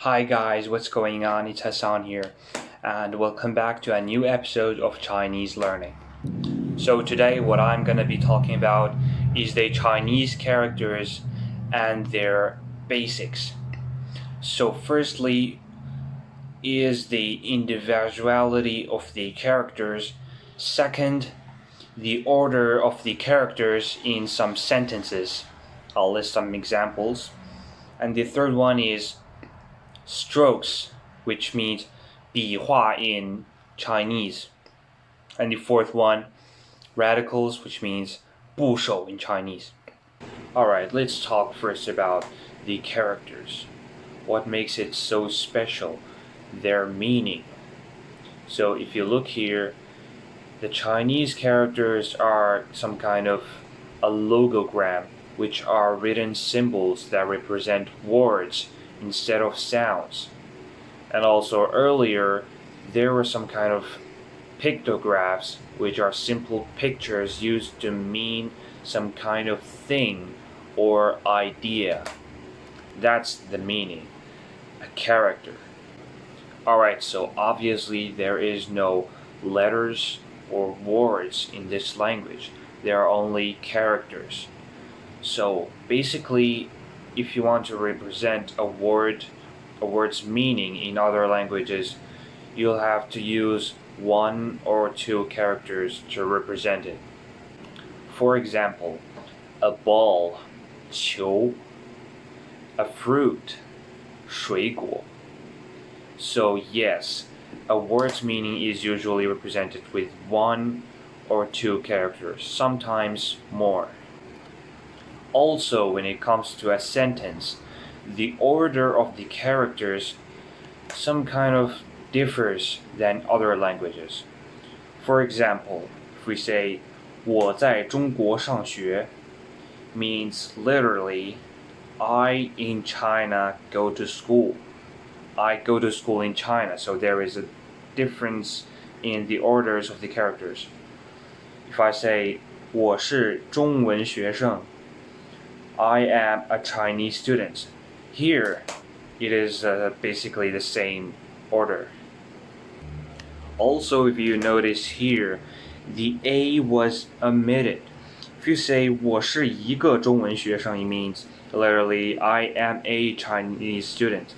Hi guys, what's going on? It's Hassan here, and welcome back to a new episode of Chinese Learning. So today what I'm going to be talking about is the Chinese characters and their basics. So firstly is the individuality of the characters. Second, the order of the characters in some sentences. I'll list some examples. And the third one is strokes, which means 笔画 in Chinese. And the fourth one, radicals, which means 部首 in Chinese. Alright, let's talk first about the characters. What makes it so special? Their meaning. So if you look here, the Chinese characters are some kind of a logogram, which are written symbols that represent words instead of sounds. And also earlier, there were some kind of pictographs, which are simple pictures used to mean some kind of thing or idea. That's the meaning, a character. Alright, so obviously there is no letters or words in this language. There are only characters. So basically, if you want to represent a word's meaning in other languages, you'll have to use one or two characters to represent it. For example, a ball, 球, a fruit, 水果. So yes, a word's meaning is usually represented with one or two characters, sometimes more. Also, when it comes to a sentence, the order of the characters some kind of differs than other languages. For example, if we say 我在中国上学 means literally I in China go to school. I go to school in China, so there is a difference in the orders of the characters. If I say 我是中文学生 I am a Chinese student. Here, it is basically the same order. Also, if you notice here, the A was omitted. If you say 我是一个中文学生, it means literally I am a Chinese student.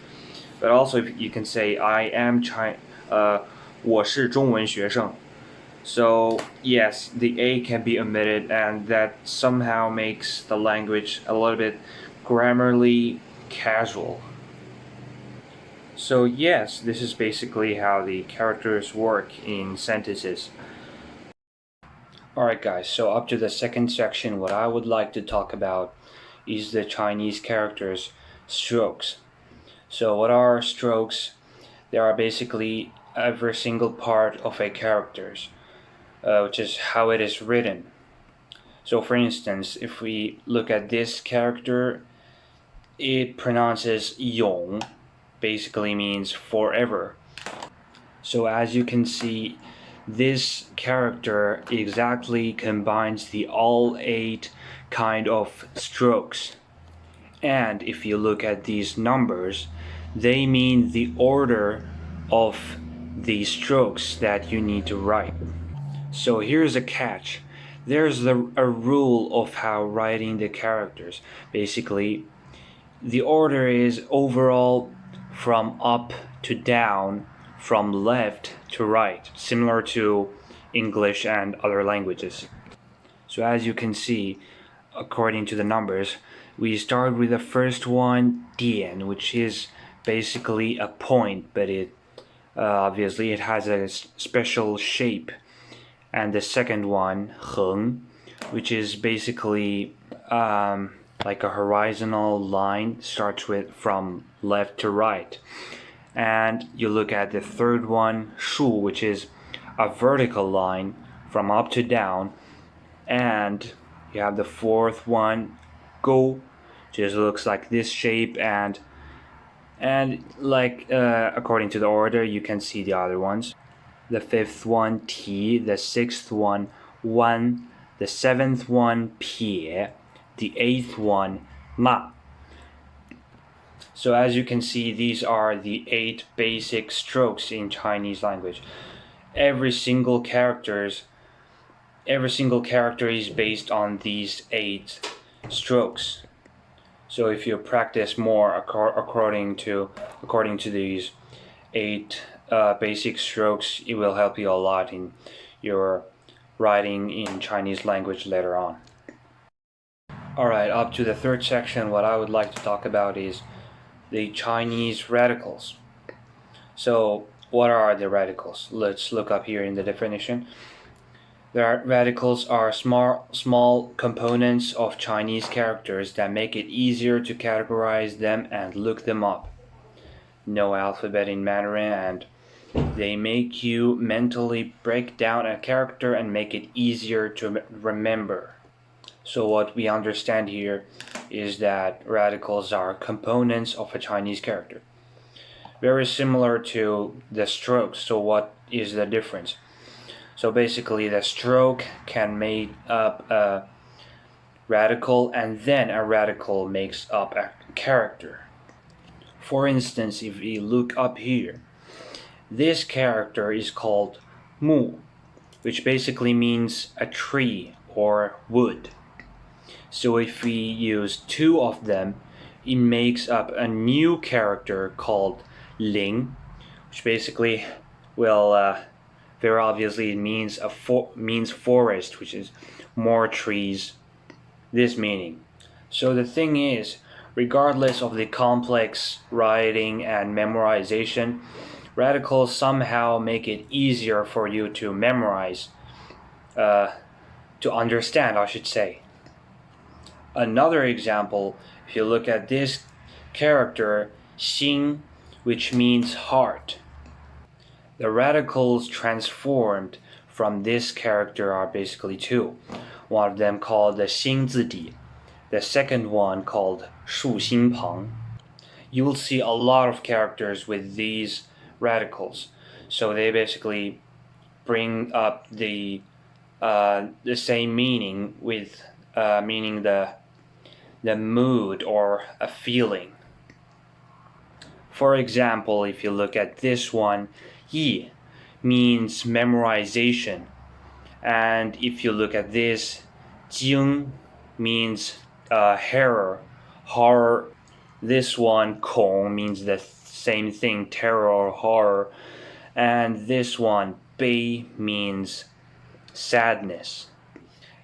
But also, if you can say I am 我是中文学生. So yes, the A can be omitted, and that somehow makes the language a little bit grammarly casual. So yes, this is basically how the characters work in sentences. Alright guys, so up to the second section, what I would like to talk about is the Chinese characters' strokes. So what are strokes? They are basically every single part of a character's. Which is how it is written. So for instance, if we look at this character, it pronounces 永, basically means forever. So as you can see, this character exactly combines the all 8 kind of strokes. And if you look at these numbers, they mean the order of the strokes that you need to write. So here's a catch. There's a rule of how writing the characters. Basically, the order is overall from up to down, from left to right, similar to English and other languages. So as you can see, according to the numbers, we start with the first one, 点, which is basically a point, but obviously it has a special shape. And the second one, 横, which is basically like a horizontal line, starts from left to right. And you look at the third one, 竖, which is a vertical line from up to down. And you have the fourth one, 勾, just looks like this shape, and like according to the order, you can see the other ones. The fifth one, 提, the sixth one, 弯, the seventh one, 撇, the eighth one, 骂. So as you can see, these are the 8 basic strokes in Chinese language. Every single character is based on these 8 strokes. So if you practice more according to these 8 basic strokes, it will help you a lot in your writing in Chinese language later on. Alright, up to the third section, what I would like to talk about is the Chinese radicals. So what are the radicals? Let's look up here in the definition. The radicals are small components of Chinese characters that make it easier to categorize them and look them up. No alphabet in Mandarin, and they make you mentally break down a character and make it easier to remember. So what we understand here is that radicals are components of a Chinese character. Very similar to the strokes. So what is the difference? So basically the stroke can make up a radical, and then a radical makes up a character. For instance, if we look up here, this character is called mu, which basically means a tree or wood. So if we use 2 of them, it makes up a new character called ling, which basically very obviously it means means forest, which is more trees, this meaning. So the thing is, regardless of the complex writing and memorization, radicals somehow make it easier for you to memorize, to understand, I should say. Another example, if you look at this character, xing, which means heart. The radicals transformed from this character are basically 2. One of them called the 心字底, the second one called 竖心旁. You will see a lot of characters with these radicals. So they basically bring up the same meaning, with meaning the mood or a feeling. For example, if you look at this one, yi means memorization, and if you look at this, jing means horror. This one, kong, means the same thing, terror or horror, and this one, bei, means sadness.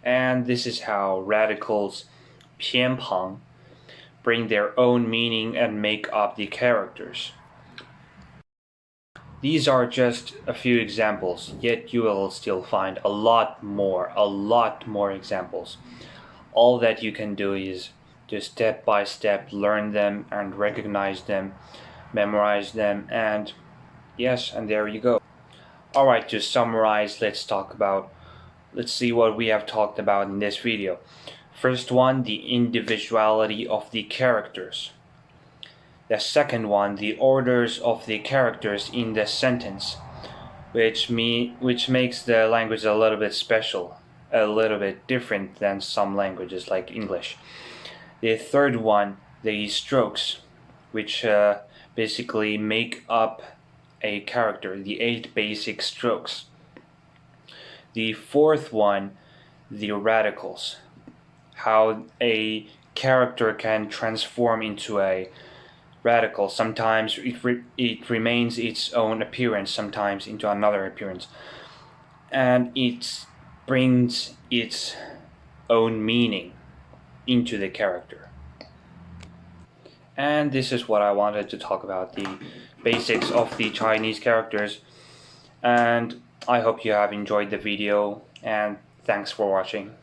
And this is how radicals, 偏旁, bring their own meaning and make up the characters. These are just a few examples, yet you will still find a lot more examples. All that you can do is just step by step learn them and recognize them, memorize them, and yes, and there you go. Alright, to summarize, let's see what we have talked about in this video. First one, the individuality of the characters. The second one, the orders of the characters in the sentence, which makes the language a little bit special, a little bit different than some languages like English. The third one, the strokes, which basically make up a character, the 8 basic strokes. The fourth one, the radicals, how a character can transform into a radical. Sometimes it remains its own appearance, sometimes into another appearance, and it brings its own meaning into the character. And this is what I wanted to talk about, the basics of the Chinese characters, and I hope you have enjoyed the video, and thanks for watching.